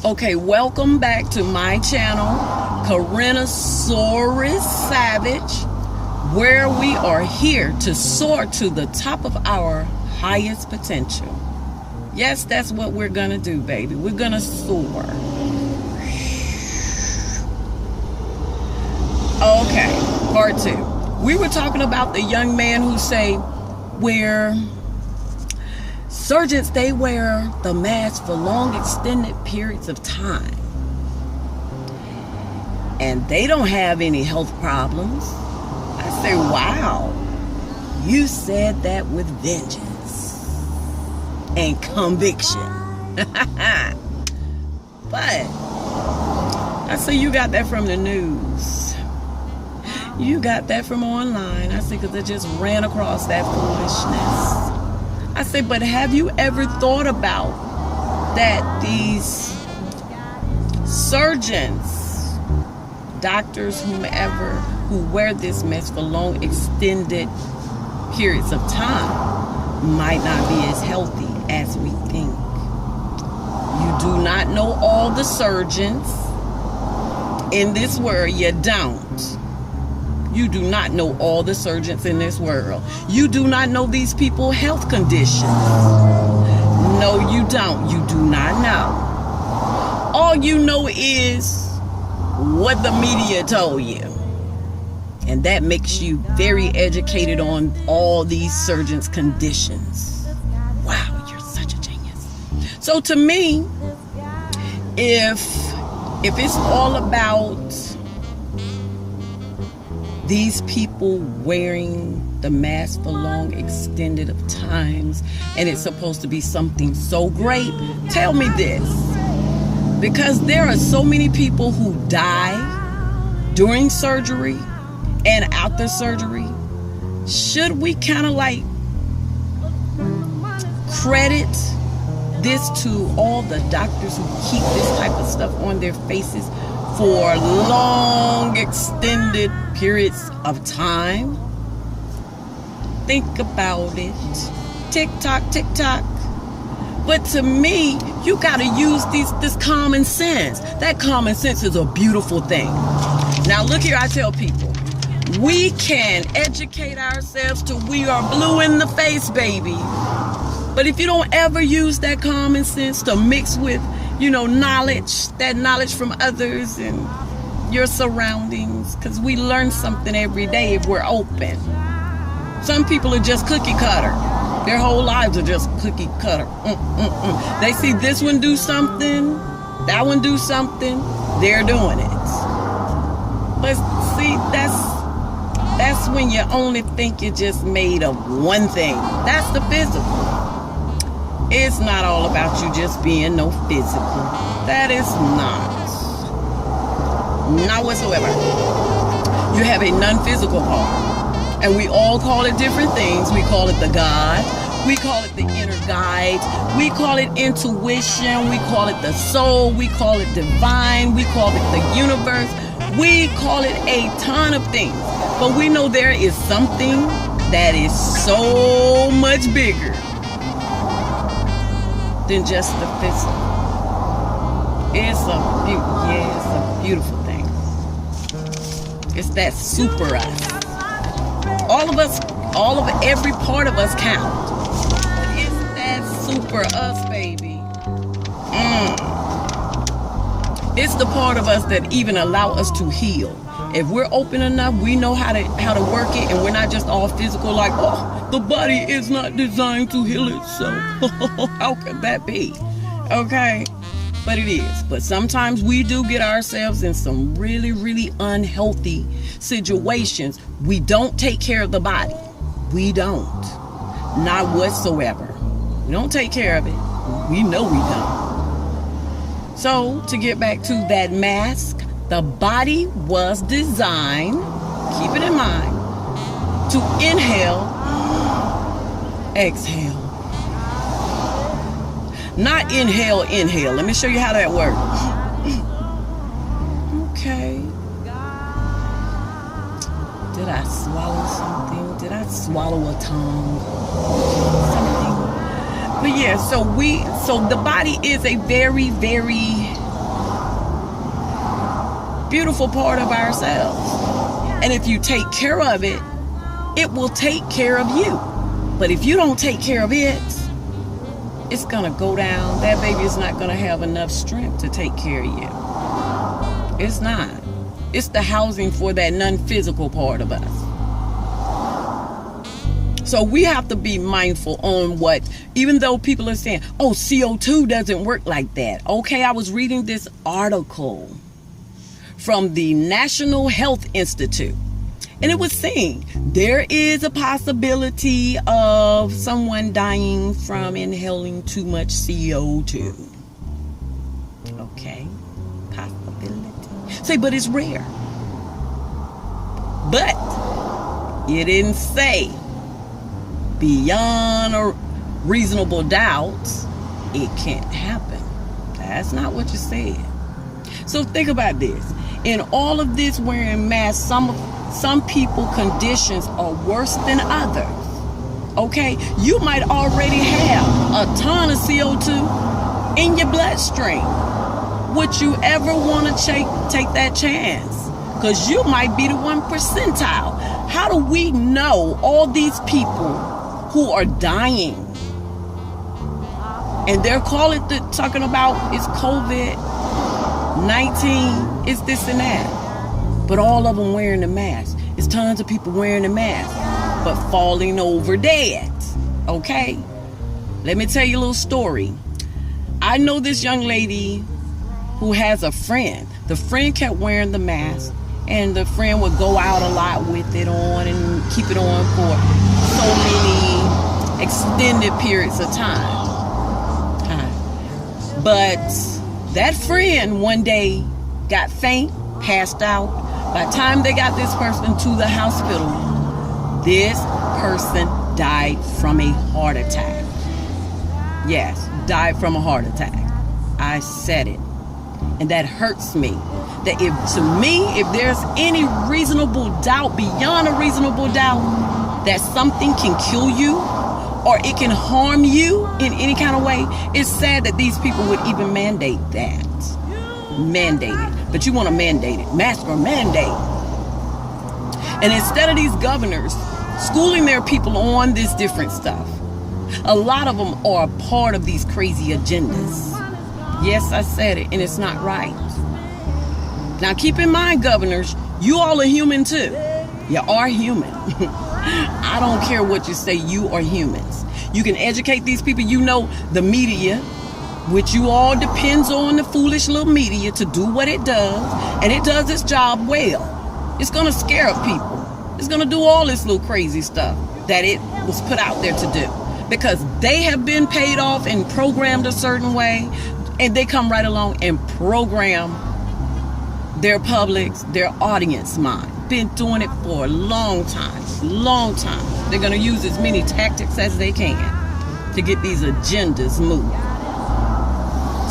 Okay, welcome back to my channel, Karrenosoarus Savage, where we are here to soar to the top of our highest potential. Yes, that's what we're gonna do, baby. We're gonna soar. Okay, part 2. We were talking about the young man who say, where surgeons, they wear the mask for long extended periods of time. And they don't have any health problems. I say, wow, you said that with vengeance and conviction. But I say, you got that from the news. You got that from online. I say, because I just ran across that foolishness. I say, but have you ever thought about that these surgeons, doctors, whomever, who wear this mask for long extended periods of time might not be as healthy as we think? You do not know all the surgeons in this world. You don't. You do not know all the surgeons in this world. You do not know these people's health conditions. No, you don't. You do not know. All you know is what the media told you. And that makes you very educated on all these surgeons' conditions. Wow, you're such a genius. So to me, if it's all about these people wearing the mask for long extended of times, and it's supposed to be something so great, tell me this. Because there are so many people who die during surgery and after surgery. Should we kind of like credit this to all the doctors who keep this type of stuff on their faces for long extended periods of time? Think about it. Tick tock, tick tock. But to me, you gotta use this common sense. That common sense is a beautiful thing. Now look here, I tell people, we can educate ourselves till we are blue in the face, baby. But if you don't ever use that common sense to mix with, knowledge, that knowledge from others and your surroundings, because we learn something every day if we're open. Some people are just cookie cutter. Their whole lives are just cookie cutter. They see this one do something, that one do something, they're doing it. But see, that's when you only think you're just made of one thing. That's the physical. It's not all about you just being no physical. That is not whatsoever. You have a non-physical part, and we all call it different things. We call it the God, we call it the inner guide, we call it intuition, we call it the soul, we call it divine, we call it the universe, we call it a ton of things. But we know there is something that is so much bigger than just the physical. It's a beautiful thing. It's that super us. Every part of us count. But it's that super us, baby. It's the part of us that even allow us to heal. If we're open enough, we know how to work it, and we're not just all physical like, oh, the body is not designed to heal itself. How could that be? Okay, but it is. But sometimes we do get ourselves in some really, really unhealthy situations. We don't take care of the body. We don't. Not whatsoever. We don't take care of it. We know we don't. So, to get back to that mask, the body was designed, keep it in mind, to inhale, exhale. Not inhale. Let me show you how that works. Okay. Did I swallow something? Did I swallow a tongue? Something. But yeah, so the body is a very, very beautiful part of ourselves. And if you take care of it, it will take care of you. But if you don't take care of it, it's going to go down. That baby is not going to have enough strength to take care of you. It's not. It's the housing for that non-physical part of us. So we have to be mindful on what, even though people are saying, oh, CO2 doesn't work like that. Okay, I was reading this article from the National Health Institute, and it was saying there is a possibility of someone dying from inhaling too much CO2. Okay, possibility. Say, but it's rare. But it didn't say beyond a reasonable doubt it can't happen. That's not what you said. So think about this. In all of this wearing masks, some people conditions are worse than others. Okay, you might already have a ton of CO2 in your bloodstream. Would you ever want to take that chance? Because you might be the 1 percentile. How do we know all these people who are dying? And they're talking about it's COVID-19, it's this and that. But all of them wearing the mask. It's tons of people wearing the mask, but falling over dead. Okay? Let me tell you a little story. I know this young lady who has a friend. The friend kept wearing the mask, and the friend would go out a lot with it on and keep it on for so many extended periods of time. But that friend one day got faint, passed out. By the time they got this person to the hospital, this person died from a heart attack. Yes, died from a heart attack. I said it. And that hurts me. That if there's any reasonable doubt, beyond a reasonable doubt, that something can kill you or it can harm you in any kind of way, it's sad that these people would even mandate that. Mandate it. But you want to mandate it. Mask or mandate. And instead of these governors schooling their people on this different stuff, a lot of them are a part of these crazy agendas. Yes, I said it, and it's not right. Now, keep in mind, governors, you all are human too. You are human. I don't care what you say, you are humans. You can educate these people. You know, the media, which you all depends on the foolish little media to do what it does, and it does its job well. It's going to scare up people. It's going to do all this little crazy stuff that it was put out there to do, because they have been paid off and programmed a certain way, and they come right along and program their public's, their audience mind. Been doing it for a long time. They're going to use as many tactics as they can to get these agendas moved.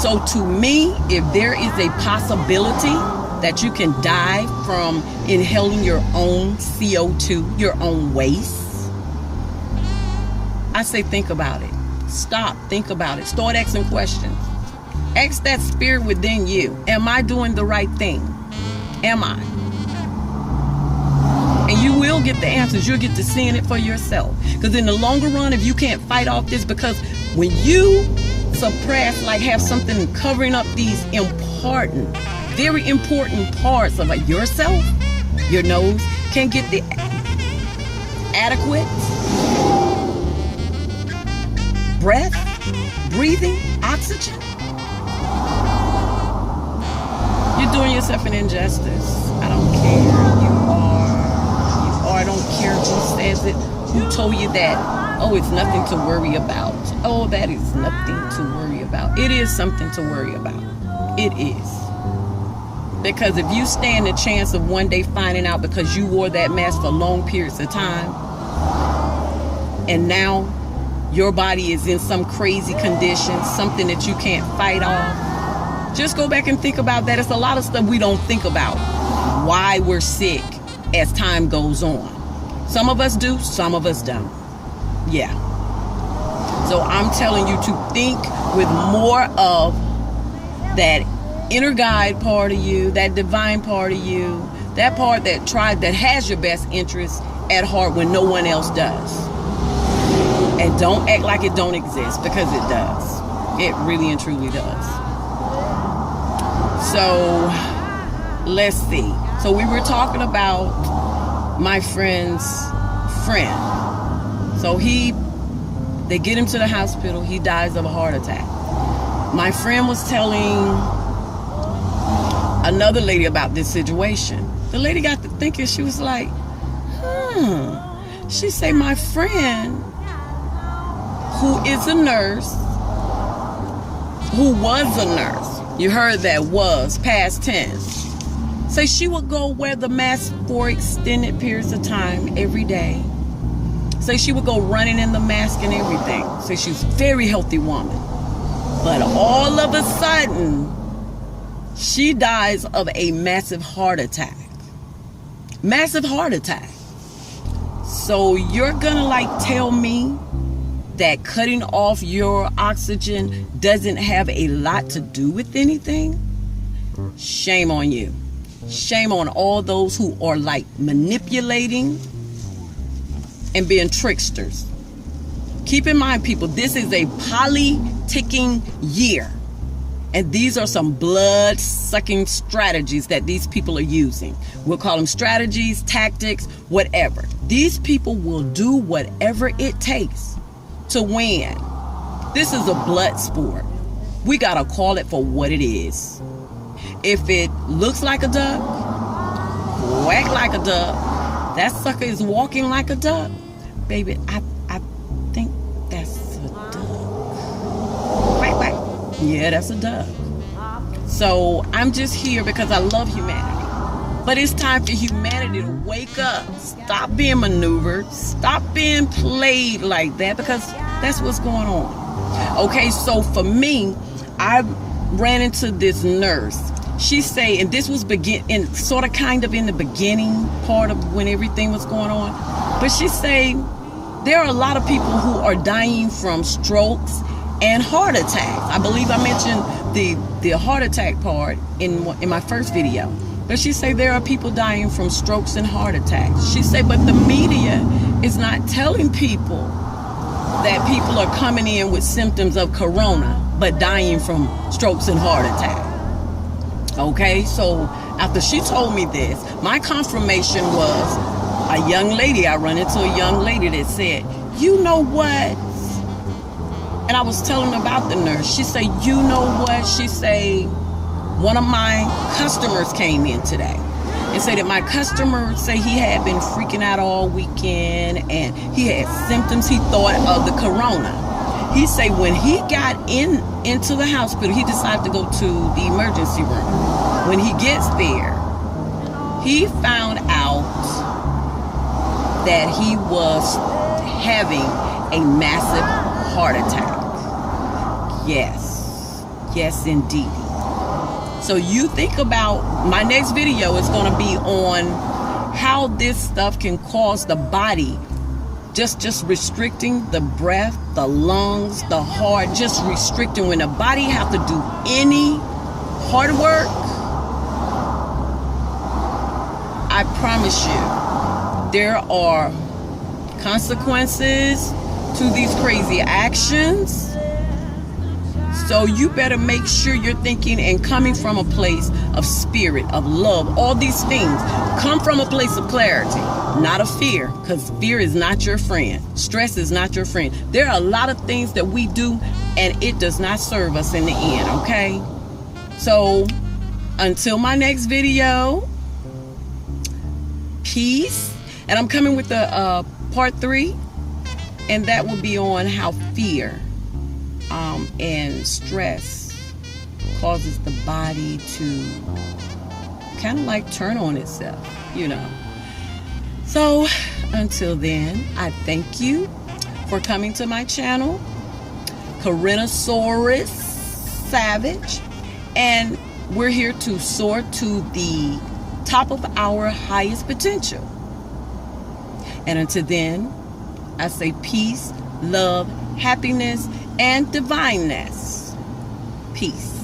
So to me, if there is a possibility that you can die from inhaling your own CO2, your own waste, I say think about it. Stop, think about it. Start asking questions. Ask that spirit within you. Am I doing the right thing? Am I? And you will get the answers. You'll get to seeing it for yourself. Because in the longer run, if you can't fight off this, because when you suppress, like have something covering up these important, very important parts of yourself, your nose can't get the adequate breath, breathing, oxygen. You're doing yourself an injustice. I don't care. You are. I don't care who says it, who told you that. Oh, it's nothing to worry about. Oh, that is nothing to worry about. It is something to worry about. It is. Because if you stand a chance of one day finding out because you wore that mask for long periods of time, and now your body is in some crazy condition, something that you can't fight off, just go back and think about that. It's a lot of stuff we don't think about. Why we're sick as time goes on. Some of us do, some of us don't. Yeah. So I'm telling you to think with more of that inner guide part of you, that divine part of you, that part that has your best interest at heart when no one else does. And don't act like it don't exist, because it does. It really and truly does. So let's see. So we were talking about my friend's friend. So they get him to the hospital. He dies of a heart attack. My friend was telling another lady about this situation. The lady got to thinking. She was like, She said, my friend, who is a nurse, who was a nurse, you heard that was, past tense, say she would go wear the mask for extended periods of time every day. Say she would go running in the mask and everything. Say she's a very healthy woman. But all of a sudden, she dies of a massive heart attack. Massive heart attack. So you're gonna tell me that cutting off your oxygen doesn't have a lot to do with anything? Shame on you. Shame on all those who are manipulating and being tricksters. Keep in mind, people, this is a politicking year. And these are some blood-sucking strategies that these people are using. We'll call them strategies, tactics, whatever. These people will do whatever it takes to win. This is a blood sport. We gotta call it for what it is. If it looks like a duck, quack like a duck, that sucker is walking like a duck, baby, I think that's a duck. Quack, quack. Yeah, that's a duck. So I'm just here because I love humanity. But it's time for humanity to wake up. Stop being maneuvered. Stop being played like that, because that's what's going on. Okay, so for me, I ran into this nurse. She say, and this was sort of kind of in the beginning part of when everything was going on. But she say, there are a lot of people who are dying from strokes and heart attacks. I believe I mentioned the heart attack part in my first video. But she say there are people dying from strokes and heart attacks. She say, but the media is not telling people that people are coming in with symptoms of corona, but dying from strokes and heart attack. Okay, so after she told me this, my confirmation was a young lady. I run into a young lady that said, you know what? And I was telling her about the nurse. She said, you know what? She said, one of my customers came in today and said that my customer say he had been freaking out all weekend and he had symptoms he thought of the corona. He say when he got into the hospital, he decided to go to the emergency room. When he gets there, he found out that he was having a massive heart attack. Yes indeed. So you think about, my next video is going to be on how this stuff can cause the body, just restricting the breath, the lungs, the heart, just restricting. When the body have to do any hard work, I promise you, there are consequences to these crazy actions. So you better make sure you're thinking and coming from a place of spirit, of love. All these things come from a place of clarity, not of fear, because fear is not your friend. Stress is not your friend. There are a lot of things that we do and it does not serve us in the end, okay? So until my next video, peace. And I'm coming with the part 3, and that will be on how fear and stress causes the body to kind of turn on itself, you know. So until then, I thank you for coming to my channel, Karrenosoarus Savage, and we're here to soar to the top of our highest potential. And until then, I say peace, love, happiness, and divineness. Peace.